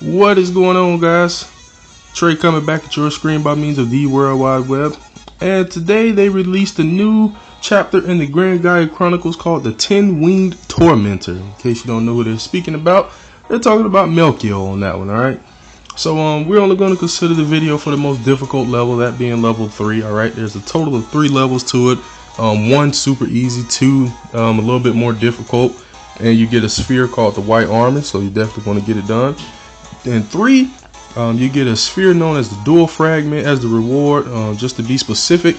What is going on, guys? Trey coming back at your screen by means of the World Wide Web. And today they released a new chapter in the Grand Gaia Chronicles called the 10-Winged Tormentor. In case you don't know who they're speaking about, they're talking about Melchior on that one, alright? So we're only going to consider the video for the most difficult level, that being level 3, alright? There's a total of 3 levels to it. 1 super easy, 2 a little bit more difficult, and you get a sphere called the White Armor, so you definitely want to get it done. And 3, you get a sphere known as the Dual Fragment as the reward. Just to be specific,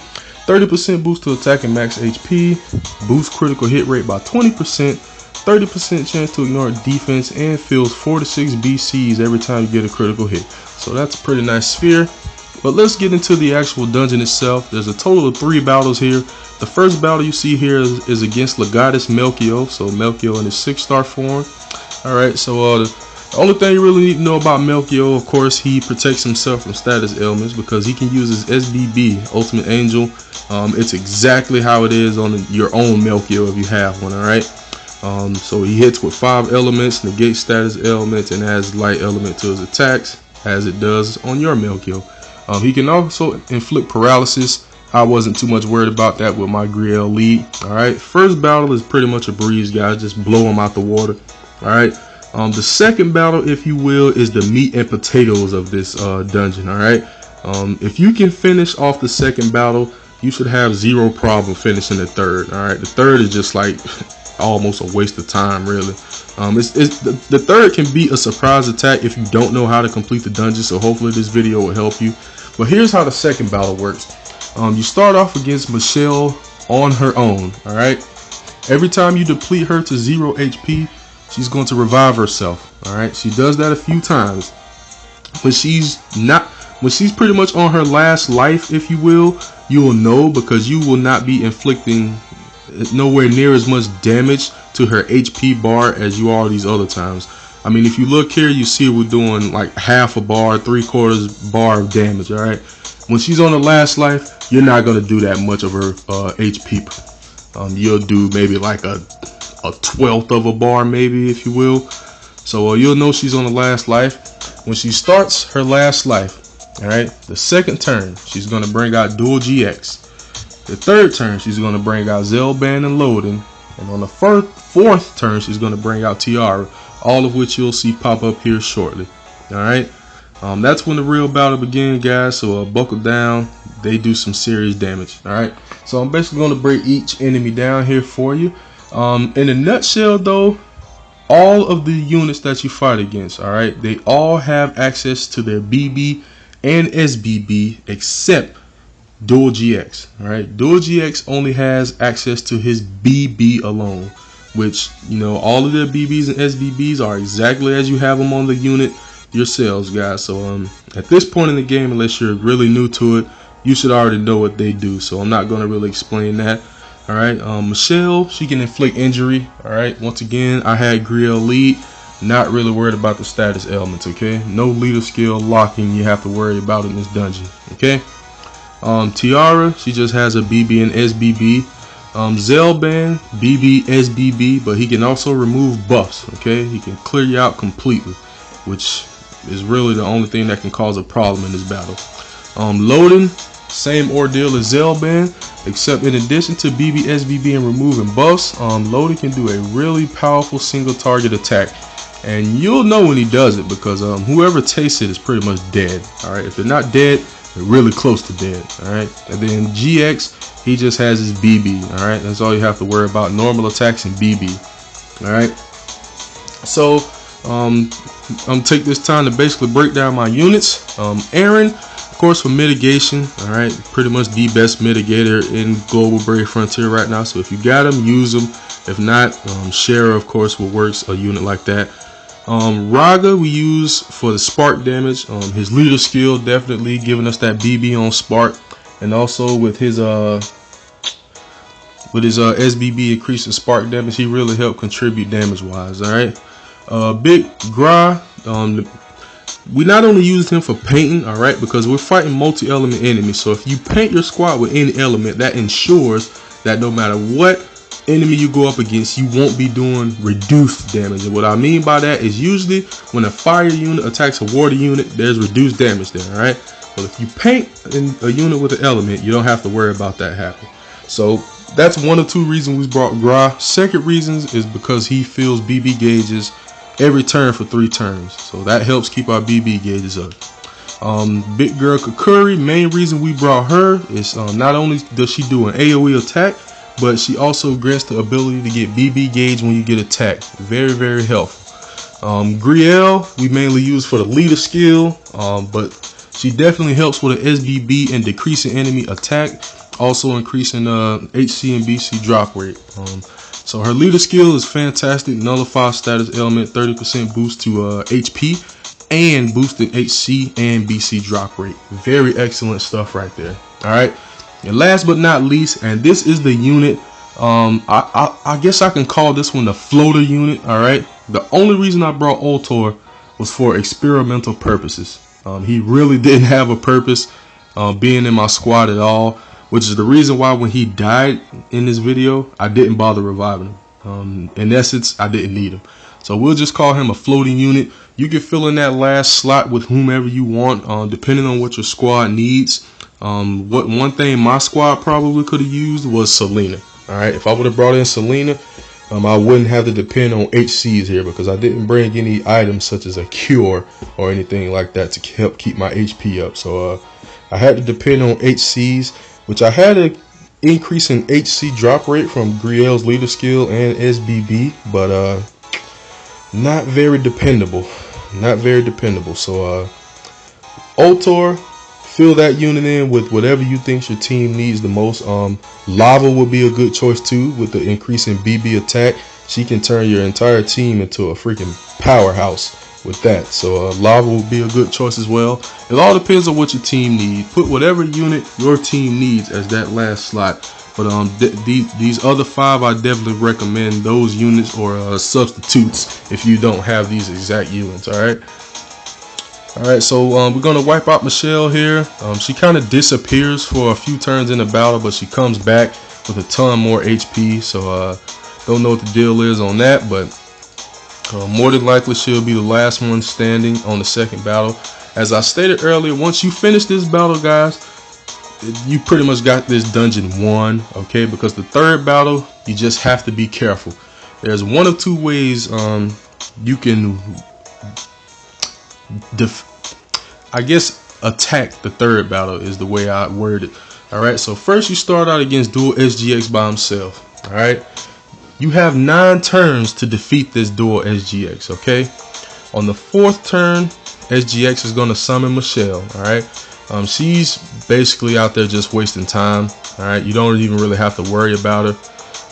30% boost to attack and max HP, boost critical hit rate by 20%, 30% chance to ignore defense, and fills 4 to 6 BCs every time you get a critical hit. So that's a pretty nice sphere. But let's get into the actual dungeon itself. There's a total of 3 battles here. The first battle you see here is against Legatus Melchior, so Melchior in his 6-star form. Alright, so the only thing you really need to know about Melchior, of course, he protects himself from status ailments because he can use his SBB, Ultimate Angel. It's exactly how it is on your own Melchior if you have one, alright? So he hits with 5 elements, negates status ailments, and adds light element to his attacks, as it does on your Melchior. He can also inflict paralysis. I wasn't too much worried about that with my Griel lead. Alright, first battle is pretty much a breeze, guys. Just blow him out the water. Alright. The second battle, if you will, is the meat and potatoes of this dungeon. Alright. If you can finish off the second battle, you should have 0 problem finishing the third. Alright. The third is just like almost a waste of time, really. The third can be a surprise attack if you don't know how to complete the dungeon, so hopefully this video will help you. But here's how the second battle works. You start off against Michelle on her own, alright? Every time you deplete her to 0 HP, she's going to revive herself, alright? She does that a few times. When she's pretty much on her last life, if you will know, because you will not be inflicting nowhere near as much damage to her HP bar as you are these other times. I mean, if you look here, you see we're doing like half a bar, 3/4 bar of damage, alright? When she's on her last life, you're not going to do that much of her HP. You'll do maybe like a 1/12 of a bar, maybe, if you will. So you'll know she's on the last life. When she starts her last life, alright, the second turn, she's going to bring out Dual GX. The third turn, she's going to bring out Zelban and Loading. And on the fourth turn, she's going to bring out Tiara. All of which you'll see pop up here shortly. Alright. That's when the real battle begins, guys, so buckle down. They do some serious damage. Alright, so I'm basically going to break each enemy down here for you. In a nutshell, though, all of the units that you fight against, alright, they all have access to their BB and SBB except Dual GX. Alright, Dual GX only has access to his BB alone, which, you know, all of their BBs and SBBs are exactly as you have them on the unit yourselves, guys. So at this point in the game, unless you're really new to it, you should already know what they do, so I'm not going to really explain that. Alright, Michelle, she can inflict injury. Alright, once again, I had Griel lead, not really worried about the status elements. Okay, no leader skill locking you have to worry about in this dungeon. Okay, Tiara, she just has a BB and SBB. Zelban, BB, SBB, but he can also remove buffs. Okay, he can clear you out completely, which is really the only thing that can cause a problem in this battle. Loading, same ordeal as Zelban, except in addition to BB, SBB, and removing buffs, Loading can do a really powerful single target attack, and you'll know when he does it because whoever tastes it is pretty much dead. Alright, if they're not dead, they're really close to dead. Alright, and then GX, he just has his BB. Alright, that's all you have to worry about, normal attacks and BB. Alright, so I'm take this time to basically break down my units. Aaron, of course, for mitigation, alright, pretty much the best mitigator in Global Brave Frontier right now. So if you got him, use him. If not, Shara, of course, will works a unit like that. Raga we use for the spark damage. His leader skill definitely giving us that BB on spark, and also with his SBB increasing spark damage, he really helped contribute damage wise. Alright. Big Gra, we not only use him for painting, alright, because we're fighting multi-element enemies. So if you paint your squad with any element, that ensures that no matter what enemy you go up against, you won't be doing reduced damage. And what I mean by that is usually when a fire unit attacks a water unit, there's reduced damage there, all right? But if you paint a unit with an element, you don't have to worry about that happening. So that's one of two reasons we brought Gra. Second reasons is because he fills BB gauges every turn for 3 turns. So that helps keep our BB gauges up. Big girl Kakuri, main reason we brought her is not only does she do an AoE attack, but she also grants the ability to get BB gauge when you get attacked. Very, very helpful. Griel, we mainly use for the leader skill, but she definitely helps with an SBB and decreasing enemy attack, also increasing HC and BC drop rate. So her leader skill is fantastic. Nullify status element, 30% boost to HP, and boosted HC and BC drop rate. Very excellent stuff right there. All right. And last but not least, and this is the unit, I guess I can call this one the floater unit. All right. The only reason I brought Ultor was for experimental purposes. He really didn't have a purpose being in my squad at all, which is the reason why when he died in this video, I didn't bother reviving him. In essence, I didn't need him. So we'll just call him a floating unit. You can fill in that last slot with whomever you want, depending on what your squad needs. One thing my squad probably could have used was Selena. All right, if I would have brought in Selena, I wouldn't have to depend on HCs here because I didn't bring any items such as a cure or anything like that to help keep my HP up. So I had to depend on HCs, which I had an increase in HC drop rate from Griel's leader skill and SBB, but not very dependable. Not very dependable. So Ultor, fill that unit in with whatever you think your team needs the most. Lava would be a good choice too with the increase in BB attack. She can turn your entire team into a freaking powerhouse with that. So Lava will be a good choice as well. It all depends on what your team needs. Put whatever unit your team needs as that last slot. But these other 5, I definitely recommend those units or substitutes if you don't have these exact units. All right. All right, so we're gonna wipe out Michelle here. She kind of disappears for a few turns in the battle, but she comes back with a ton more HP. So don't know what the deal is on that, but more than likely she'll be the last one standing on the second battle. As I stated earlier, once you finish this battle, guys, you pretty much got this dungeon won, okay? Because the third battle, you just have to be careful. There's one of 2 ways you can I guess attack the third battle is the way I word it. All right, so first you start out against dual SGX by himself. All right, you have 9 turns to defeat this dual SGX. Okay, on the 4th turn, SGX is going to summon Michelle. All right, she's basically out there just wasting time. All right, you don't even really have to worry about her.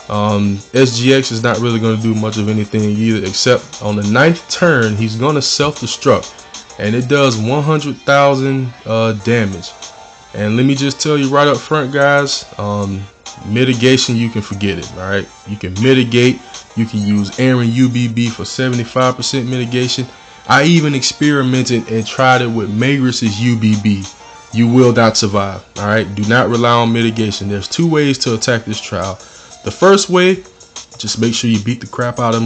SGX is not really going to do much of anything either, except on the 9th turn he's going to self-destruct, and it does 100,000 damage. And let me just tell you right up front, guys, mitigation, you can forget it. All right, you can mitigate. You can use Aaron UBB for 75% mitigation. I even experimented and tried it with Magrus's UBB. You will not survive. All right, do not rely on mitigation. There's 2 ways to attack this trial. The first way, just make sure you beat the crap out of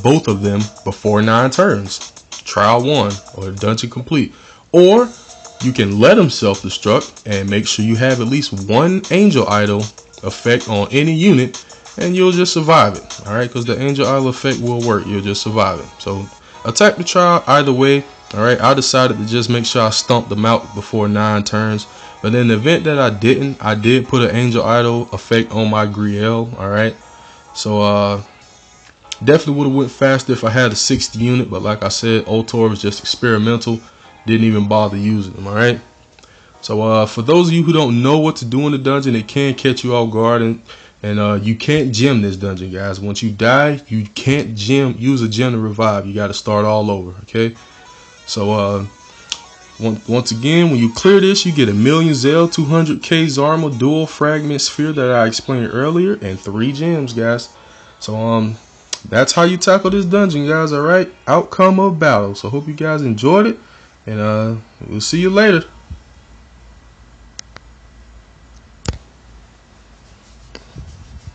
both of them before 9 turns. Trial 1 or dungeon complete. Or you can let them self-destruct and make sure you have at least 1 angel idol effect on any unit, and you'll just survive it. All right, because the angel idol effect will work. You'll just survive it. So attack the trial either way. All right, I decided to just make sure I stomped them out before 9 turns. But in the event that I did put an angel idol effect on my Griel. All right, so definitely would have went faster if I had a 60 unit, but like I said, Ultor was just experimental. Didn't even bother using them. All right, so for those of you who don't know what to do in the dungeon, it can catch you off guard, and you can't gem this dungeon, guys. Once you die, you can't use a gem to revive. You got to start all over. Okay, so once again, when you clear this, you get a 1,000,000 Zell, 200k Zarma, dual fragment sphere that I explained earlier, and 3 gems, guys. So that's how you tackle this dungeon, guys. All right, outcome of battle. So hope you guys enjoyed it, and we'll see you later.